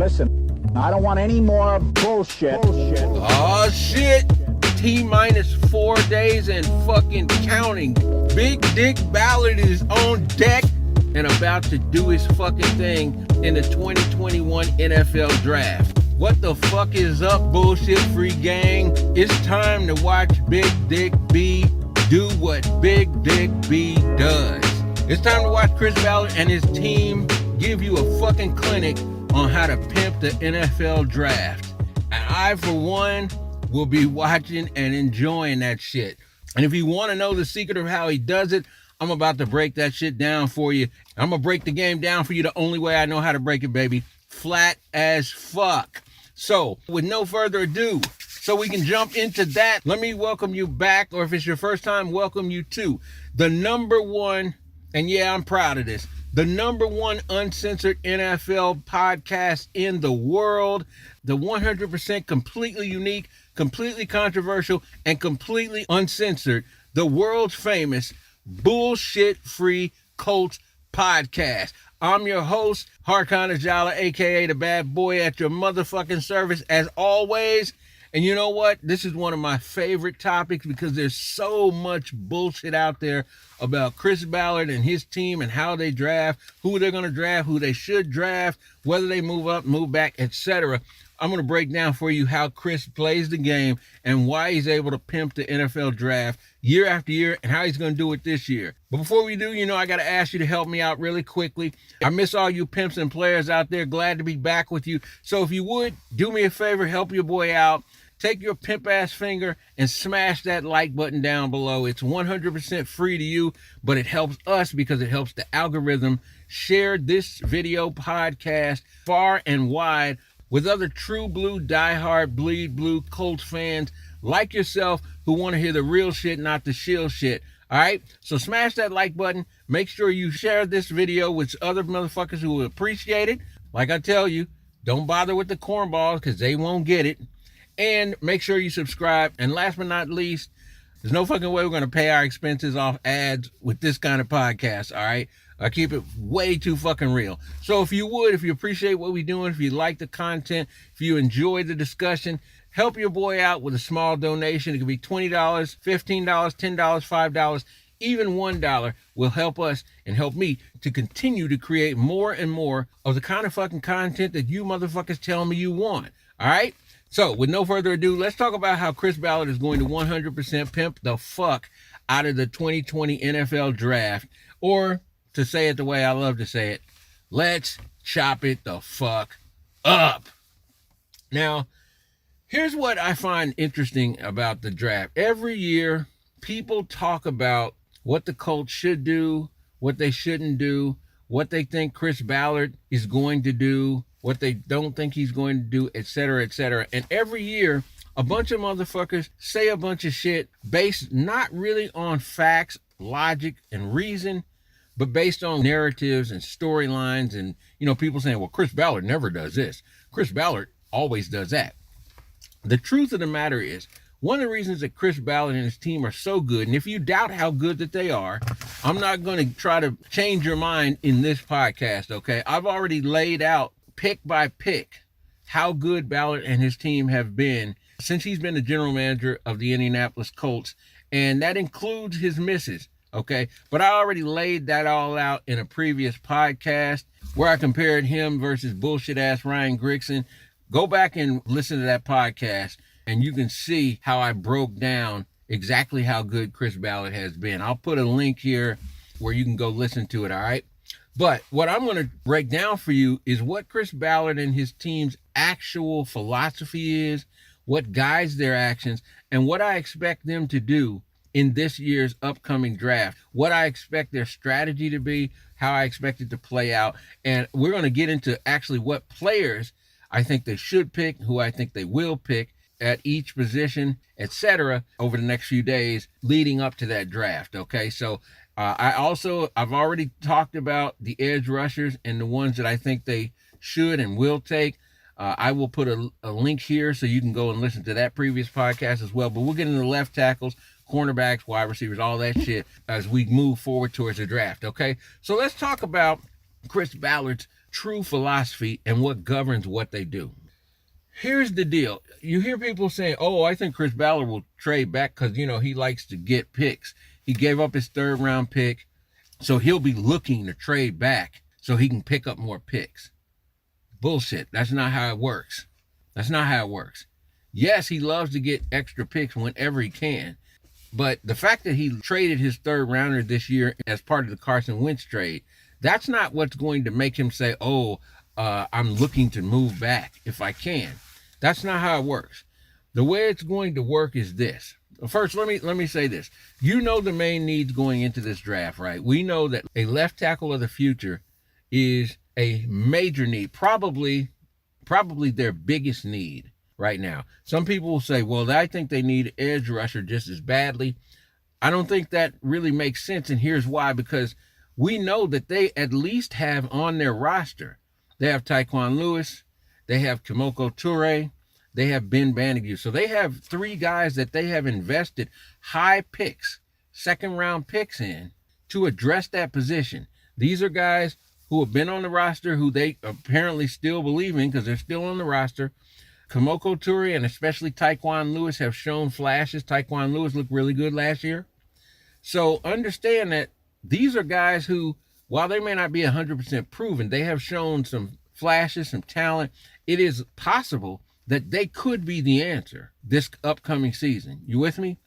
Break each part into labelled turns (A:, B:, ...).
A: Listen, I don't want any more bullshit.
B: Oh shit! T-minus 4 days and fucking counting. Big Dick Ballard is on deck and about to do his fucking thing in the 2021 NFL Draft. What the fuck is up, bullshit-free gang? It's time to watch Big Dick B do what Big Dick B does. It's time to watch Chris Ballard and his team give you a fucking clinic on how to pimp the NFL Draft. And I, for one, will be watching and enjoying that shit. And if you want to know the secret of how he does it, I'm about to break that shit down for you. I'm going to break the game down for you the only way I know how to break it, baby. Flat as fuck. So, with no further ado, so we can jump into that, let me welcome you back, or if it's your first time, welcome you to the number one, and yeah, I'm proud of this, the number one uncensored NFL podcast in the world, the 100% completely unique, completely controversial, and completely uncensored, the world's famous bullshit-free Colts podcast. I'm your host, Harkana Jala, aka the bad boy at your motherfucking service as always. And you know what? This is one of my favorite topics because there's so much bullshit out there about Chris Ballard and his team and how they draft, who they're going to draft, who they should draft, whether they move up, move back, etc. I'm going to break down for you how Chris plays the game and why he's able to pimp the NFL Draft year after year and how he's going to do it this year. But before we do, I got to ask you to help me out really quickly. I miss all you pimps and players out there. Glad to be back with you. So if you would, do me a favor, help your boy out. Take your pimp ass finger and smash that like button down below. It's 100% free to you, but it helps us because it helps the algorithm share this video podcast far and wide with other true blue, diehard, bleed blue Colts fans like yourself who want to hear the real shit, not the shill shit. All right? So smash that like button. Make sure you share this video with other motherfuckers who will appreciate it. Like I tell you, don't bother with the cornballs because they won't get it. And make sure you subscribe. And last but not least, there's no fucking way we're going to pay our expenses off ads with this kind of podcast, all right? I keep it way too fucking real. So if you would, if you appreciate what we're doing, if you like the content, if you enjoy the discussion, help your boy out with a small donation. It could be $20, $15, $10, $5, even $1 will help us and help me to continue to create more and more of the kind of fucking content that you motherfuckers tell me you want, all right? So, with no further ado, let's talk about how Chris Ballard is going to 100% pimp the fuck out of the 2020 NFL Draft. Or, to say it the way I love to say it, let's chop it the fuck up. Now, here's what I find interesting about the draft. Every year, people talk about what the Colts should do, what they shouldn't do, what they think Chris Ballard is going to do, what they don't think he's going to do, etc., etc. And every year, a bunch of motherfuckers say a bunch of shit based not really on facts, logic, and reason, but based on narratives and storylines and, people saying, well, Chris Ballard never does this. Chris Ballard always does that. The truth of the matter is, one of the reasons that Chris Ballard and his team are so good, and if you doubt how good that they are, I'm not going to try to change your mind in this podcast, okay? I've already laid out pick by pick how good Ballard and his team have been since he's been the general manager of the Indianapolis Colts, and that includes his misses, okay? But I already laid that all out in a previous podcast where I compared him versus bullshit-ass Ryan Grigson. Go back and listen to that podcast, and you can see how I broke down exactly how good Chris Ballard has been. I'll put a link here where you can go listen to it, all right? But what I'm going to break down for you is what Chris Ballard and his team's actual philosophy is, what guides their actions, and what I expect them to do in this year's upcoming draft, what I expect their strategy to be, how I expect it to play out. And we're going to get into actually what players I think they should pick, who I think they will pick at each position, etc., over the next few days leading up to that draft, okay? So I've already talked about the edge rushers and the ones that I think they should and will take. I will put a link here so you can go and listen to that previous podcast as well. But we'll get into the left tackles, cornerbacks, wide receivers, all that shit as we move forward towards the draft, okay? So let's talk about Chris Ballard's true philosophy and what governs what they do. Here's the deal. You hear people saying, oh, I think Chris Ballard will trade back because, he likes to get picks. He gave up his 3rd round pick, so he'll be looking to trade back so he can pick up more picks. Bullshit. That's not how it works. Yes, he loves to get extra picks whenever he can. But the fact that he traded his 3rd rounder this year as part of the Carson Wentz trade, that's not what's going to make him say, I'm looking to move back if I can. That's not how it works. The way it's going to work is this. First, let me say this. The main needs going into this draft, right? We know that a left tackle of the future is a major need, probably their biggest need right now. Some people will say, well, I think they need edge rusher just as badly. I don't think that really makes sense, and here's why. Because we know that they at least have on their roster, they have Tyquan Lewis, they have Kimoko Toure, they have Ben Bandigu. So they have 3 guys that they have invested high picks, 2nd round picks in to address that position. These are guys who have been on the roster, who they apparently still believe in because they're still on the roster. Kimoko Toure and especially Tyquan Lewis have shown flashes. Tyquan Lewis looked really good last year. So understand that these are guys who, while they may not be 100% proven, they have shown some flashes, some talent. It is possible that they could be the answer this upcoming season. You with me?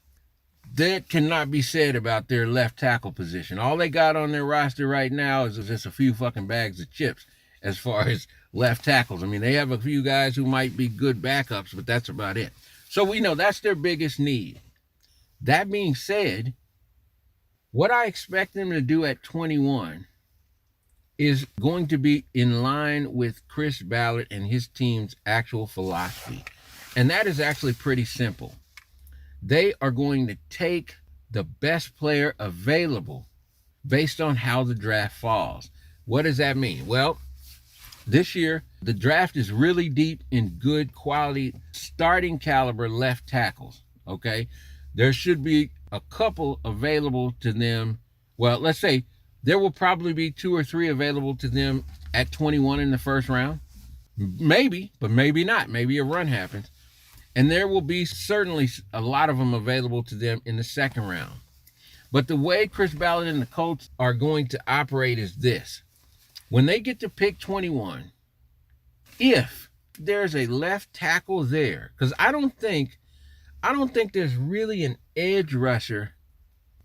B: That cannot be said about their left tackle position. All they got on their roster right now is just a few fucking bags of chips as far as left tackles. I mean, they have a few guys who might be good backups, but that's about it. So we know that's their biggest need. That being said, what I expect them to do at 21 is going to be in line with Chris Ballard and his team's actual philosophy. And that is actually pretty simple. They are going to take the best player available based on how the draft falls. What does that mean? Well, this year, the draft is really deep in good quality starting caliber left tackles, okay? There should be a couple available to them. Well, let's say there will probably be 2 or 3 available to them at 21 in the 1st round. Maybe, but maybe not. Maybe a run happens. And there will be certainly a lot of them available to them in the 2nd round. But the way Chris Ballard and the Colts are going to operate is this. When they get to pick 21, if there's a left tackle there, because I don't think there's really an edge rusher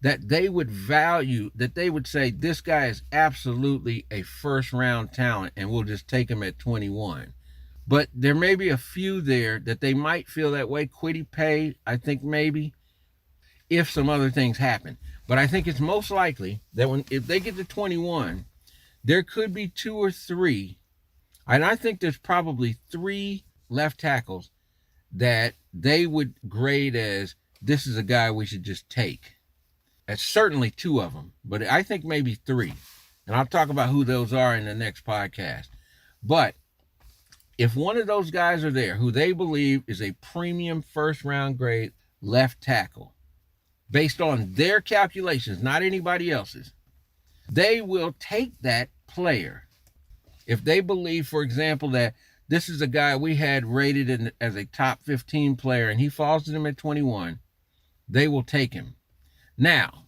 B: that they would value, that they would say, this guy is absolutely a 1st round talent and we'll just take him at 21. But there may be a few there that they might feel that way. Kwity Paye, I think maybe, if some other things happen. But I think it's most likely that if they get to 21, there could be 2 or 3, and I think there's probably 3 left tackles that they would grade as, this is a guy we should just take. That's certainly 2 of them, but I think maybe 3. And I'll talk about who those are in the next podcast. But if one of those guys are there who they believe is a premium 1st round grade left tackle, based on their calculations, not anybody else's, they will take that player. If they believe, for example, that this is a guy we had rated as a top 15 player and he falls to them at 21, they will take him. Now,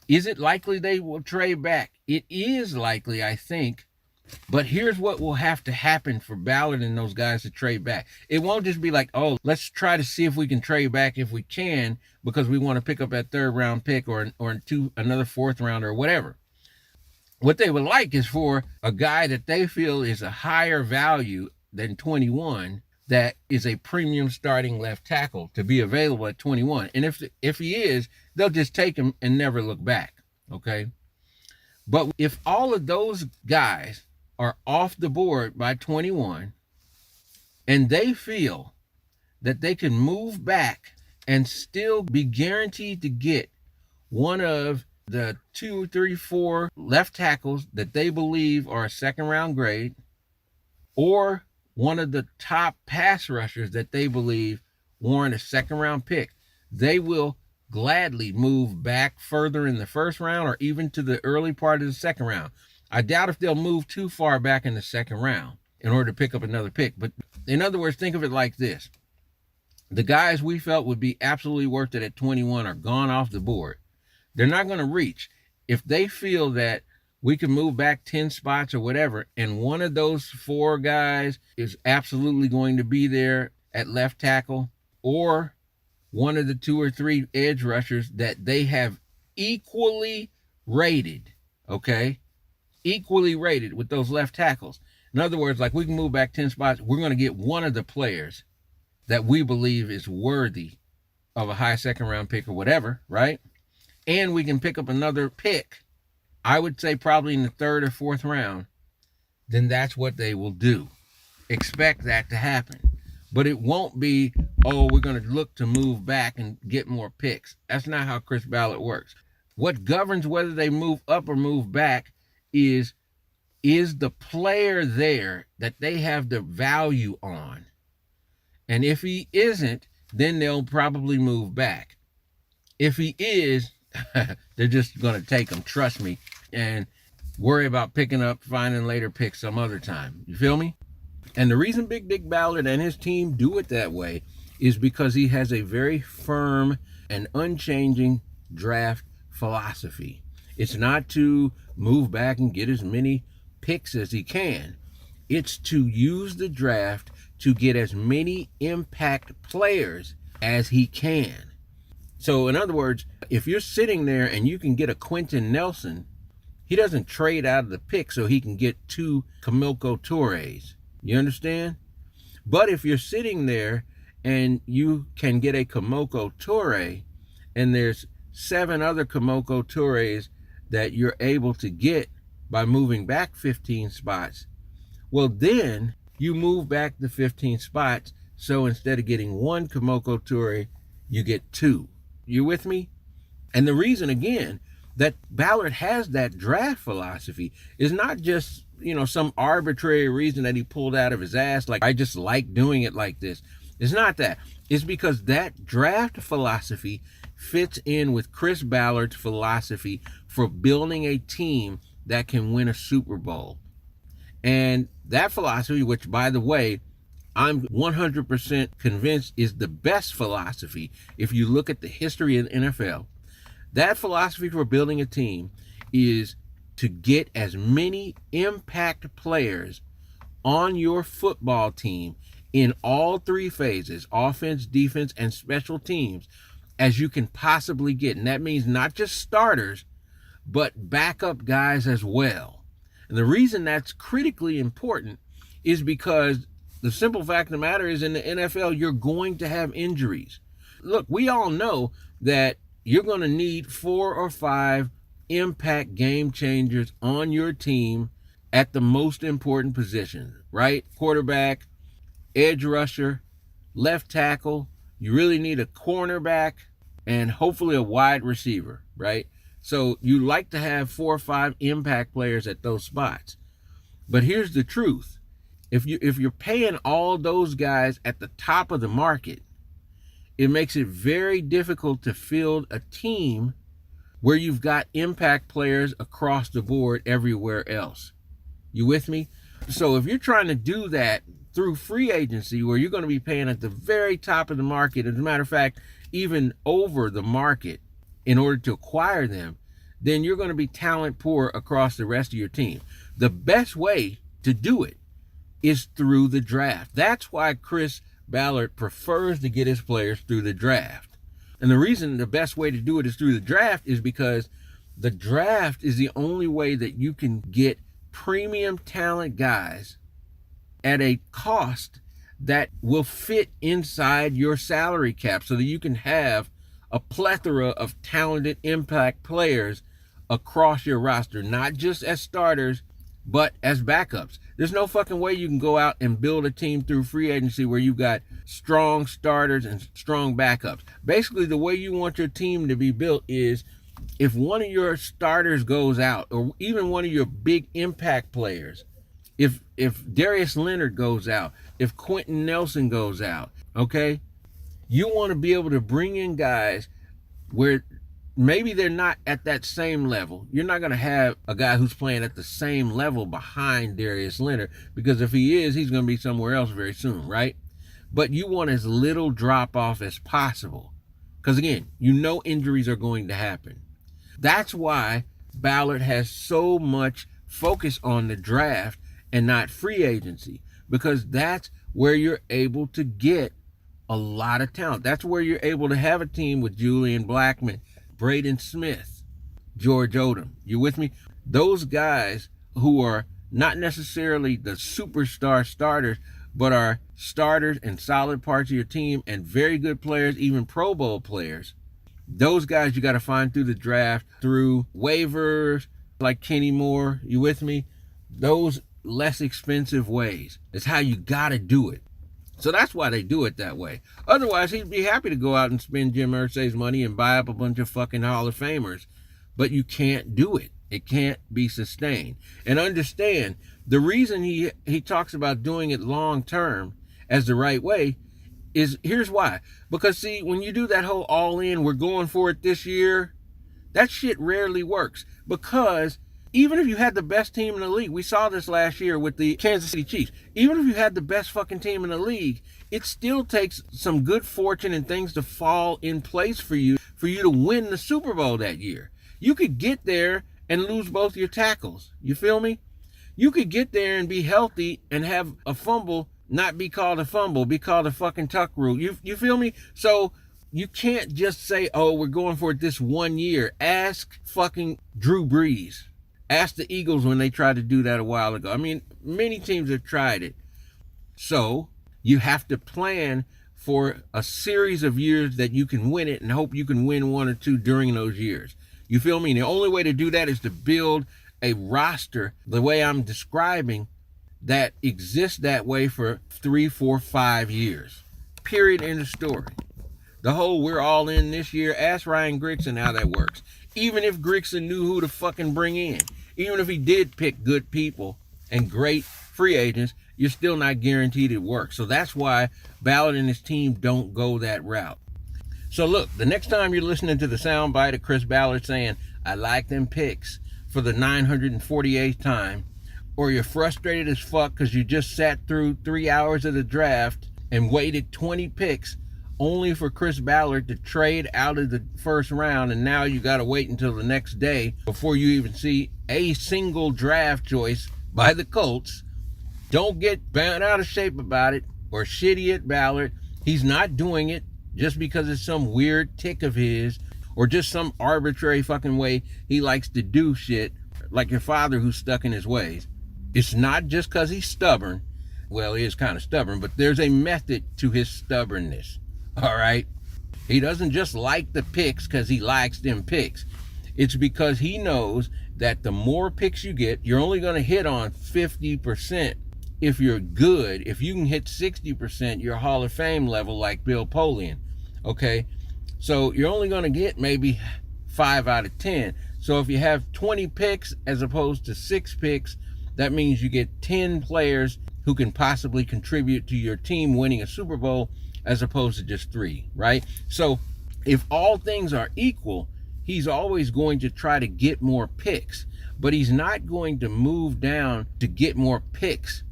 B: is it likely they will trade back? It is likely, I think. But here's what will have to happen for Ballard and those guys to trade back. It won't just be like, oh, let's try to see if we can trade back if we can because we want to pick up that 3rd round pick or another 4th rounder or whatever. What they would like is for a guy that they feel is a higher value than 21 that is a premium starting left tackle to be available at 21. And if he is, they'll just take him and never look back, okay? But if all of those guys are off the board by 21 and they feel that they can move back and still be guaranteed to get one of the 2, 3, 4 left tackles that they believe are a 2nd round grade, or one of the top pass rushers that they believe warrant a 2nd round pick, they will gladly move back further in the 1st round or even to the early part of the 2nd round. I doubt if they'll move too far back in the second round in order to pick up another pick. But in other words, think of it like this. The guys we felt would be absolutely worth it at 21 are gone off the board. They're not going to reach. If they feel that we can move back 10 spots or whatever, and one of those 4 guys is absolutely going to be there at left tackle, or one of the 2 or 3 edge rushers that they have equally rated, okay? Equally rated with those left tackles. In other words, like we can move back 10 spots, we're going to get one of the players that we believe is worthy of a high second round pick or whatever, right? And we can pick up another pick, I would say probably in the 3rd or 4th round, then that's what they will do. Expect that to happen. But it won't be, oh, we're going to look to move back and get more picks. That's not how Chris Ballard works. What governs whether they move up or move back is the player there that they have the value on? And if he isn't, then they'll probably move back. If he is, they're just going to take him, trust me, and worry about picking up, finding later picks some other time. You feel me? And the reason Big Dick Ballard and his team do it that way is because he has a very firm and unchanging draft philosophy. It's not to move back and get as many picks as he can. It's to use the draft to get as many impact players as he can. So in other words, if you're sitting there and you can get a Quentin Nelson, he doesn't trade out of the pick so he can get 2 Kamilko Toures. You understand? But if you're sitting there and you can get a Kamilko Toure and there's 7 other Kamilko Toures that you're able to get by moving back 15 spots, well then you move back the 15 spots, so instead of getting 1 Kamilko Toure, you get 2. You with me? And the reason, again, that Ballard has that draft philosophy is not just, some arbitrary reason that he pulled out of his ass, like, I just like doing it like this. It's not that. It's because that draft philosophy fits in with Chris Ballard's philosophy for building a team that can win a Super Bowl. And that philosophy, which, by the way, I'm 100% convinced is the best philosophy if you look at the history of the NFL, that philosophy for building a team is to get as many impact players on your football team in all 3 phases, offense, defense, and special teams, as you can possibly get. And that means not just starters, but backup guys as well. And the reason that's critically important is because the simple fact of the matter is, in the NFL, you're going to have injuries. Look, we all know that you're going to need 4 or 5 impact game changers on your team at the most important positions, right? Quarterback, edge rusher, left tackle. You really need a cornerback and hopefully a wide receiver, right? So you like to have 4 or 5 impact players at those spots. But here's the truth. If you're paying all those guys at the top of the market, it makes it very difficult to field a team where you've got impact players across the board everywhere else. You with me? So if you're trying to do that through free agency, where you're going to be paying at the very top of the market, as a matter of fact, even over the market in order to acquire them, then you're going to be talent poor across the rest of your team. The best way to do it is through the draft. That's why Chris Ballard prefers to get his players through the draft. And the reason the best way to do it is through the draft is because the draft is the only way that you can get premium talent guys at a cost that will fit inside your salary cap, so that you can have a plethora of talented impact players across your roster, not just as starters, but as backups. There's no fucking way you can go out and build a team through free agency where you've got strong starters and strong backups. Basically, the way you want your team to be built is, if one of your starters goes out, or even one of your big impact players, if Darius Leonard goes out, if Quentin Nelson goes out, okay, you want to be able to bring in guys where maybe they're not at that same level. You're not going to have a guy who's playing at the same level behind Darius Leonard, because if he is, he's going to be somewhere else very soon, right? But you want as little drop off as possible, because again, you know injuries are going to happen. That's why Ballard has so much focus on the draft and not free agency, because that's where you're able to get a lot of talent. That's where you're able to have a team with Julian Blackmon, Braden Smith, George Odom. You with me? Those guys who are not necessarily the superstar starters, but are starters and solid parts of your team and very good players, even Pro Bowl players. Those guys you got to find through the draft, through waivers, like Kenny Moore. You with me? Those less expensive ways. It's how you got to do it. So that's why they do it that way. Otherwise, he'd be happy to go out and spend Jim Irsay's money and buy up a bunch of fucking Hall of Famers. But you can't do it. It can't be sustained. And understand, the reason he talks about doing it long term as the right way is, here's why. Because see, when you do that whole all in, we're going for it this year, that shit rarely works. Because even if you had the best team in the league, we saw this last year with the Kansas City Chiefs, even if you had the best fucking team in the league, it still takes some good fortune and things to fall in place for you to win the Super Bowl that year. You could get there and lose both your tackles. You feel me? You could get there and be healthy and have a fumble not be called a fumble, be called a fucking tuck rule. You feel me? So you can't just say, oh, we're going for it this 1 year. Ask fucking Drew Brees. Ask the Eagles when they tried to do that a while ago. I mean, many teams have tried it. So you have to plan for a series of years that you can win it and hope you can win one or two during those years. You feel me? And the only way to do that is to build a roster the way I'm describing that exists that way for 3, 4, 5 years. Period. End of story. The whole we're all in this year, ask Ryan Grigson how that works. Even if Grigson knew who to fucking bring in, even if he did pick good people and great free agents, you're still not guaranteed it works. So that's why Ballard and his team don't go that route. So look, the next time you're listening to the soundbite of Chris Ballard saying, I like them picks for the 948th time, or you're frustrated as fuck because you just sat through 3 hours of the draft and waited 20 picks only for Chris Ballard to trade out of the first round, and now you got to wait until the next day before you even see a single draft choice by the Colts. Don't get bent out of shape about it or shitty at Ballard. He's not doing it just because it's some weird tick of his or just some arbitrary fucking way he likes to do shit, like your father who's stuck in his ways. It's not just because he's stubborn. Well, he is kind of stubborn, but there's a method to his stubbornness. All right? He doesn't just like the picks because he likes them picks. It's because he knows that the more picks you get, you're only going to hit on 50%. If you're good, if you can hit 60%, you're Hall of Fame level like Bill Polian. Okay? So you're only going to get maybe 5 out of 10. So if you have 20 picks as opposed to 6 picks, that means you get 10 players who can possibly contribute to your team winning a Super Bowl as opposed to just 3, right? So if all things are equal, he's always going to try to get more picks, but he's not going to move down to get more picks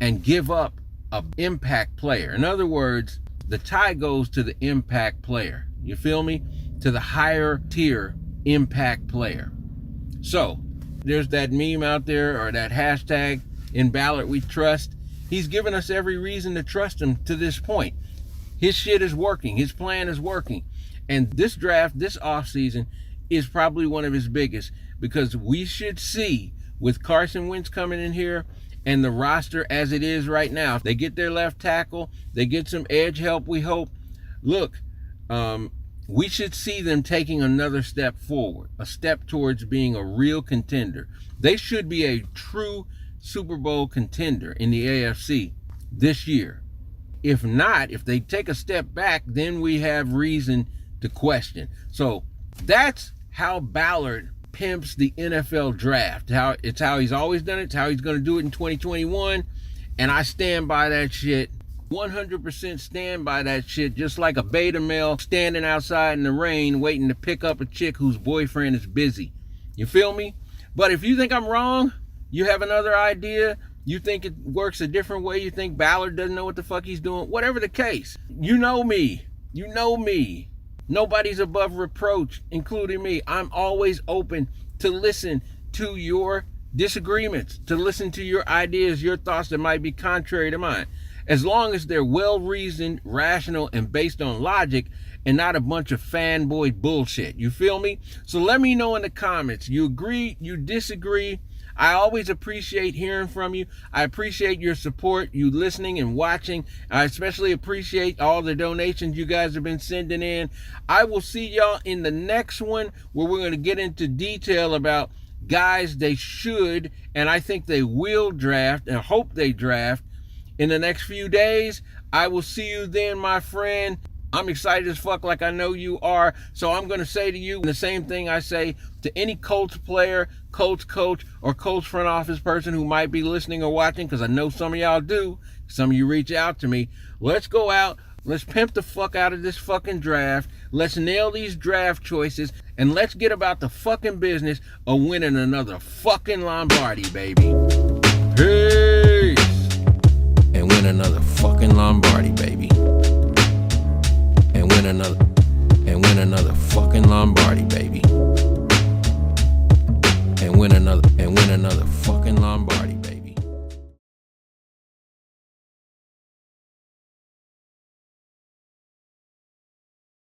B: and give up an impact player. In other words, the tie goes to the impact player. You feel me? To the higher tier impact player. So there's that meme out there, or that hashtag, in Ballard we trust. He's given us every reason to trust him to this point. His shit is working. His plan is working. And this draft, this offseason, is probably one of his biggest, because we should see, with Carson Wentz coming in here and the roster as it is right now, they get their left tackle, they get some edge help, we hope. Look, we should see them taking another step forward, a step towards being a real contender. They should be a true Super Bowl contender in the AFC this year. If not, if they take a step back, then we have reason to question. So that's how Ballard pimps the NFL draft. It's how he's always done it. It's how he's going to do it in 2021. And I stand by that shit 100% stand by that shit, just like a beta male standing outside in the rain waiting to pick up a chick whose boyfriend is busy. You feel me? But if you think I'm wrong, you have another idea, you think it works a different way, you think Ballard doesn't know what the fuck he's doing, whatever the case, you know me. You know me. Nobody's above reproach, including me. I'm always open to listen to your disagreements, to listen to your ideas, your thoughts that might be contrary to mine. As long as they're well-reasoned, rational, and based on logic, and not a bunch of fanboy bullshit. You feel me? So let me know in the comments. You agree? You disagree? I always appreciate hearing from you. I appreciate your support, you listening and watching. I especially appreciate all the donations you guys have been sending in. I will see y'all in the next one, where we're going to get into detail about guys they should, and I think they will draft, and hope they draft in the next few days. I will see you then, my friend. I'm excited as fuck, like I know you are. So I'm going to say to you the same thing I say to any Colts player, Colts coach, or Colts front office person who might be listening or watching, because I know some of y'all do. Some of you reach out to me. Let's go out. Let's pimp the fuck out of this fucking draft. Let's nail these draft choices. And let's get about the fucking business of winning another fucking Lombardi, baby. Peace. And win another fucking Lombardi, baby. And win another fucking Lombardi, baby. And win another fucking Lombardi.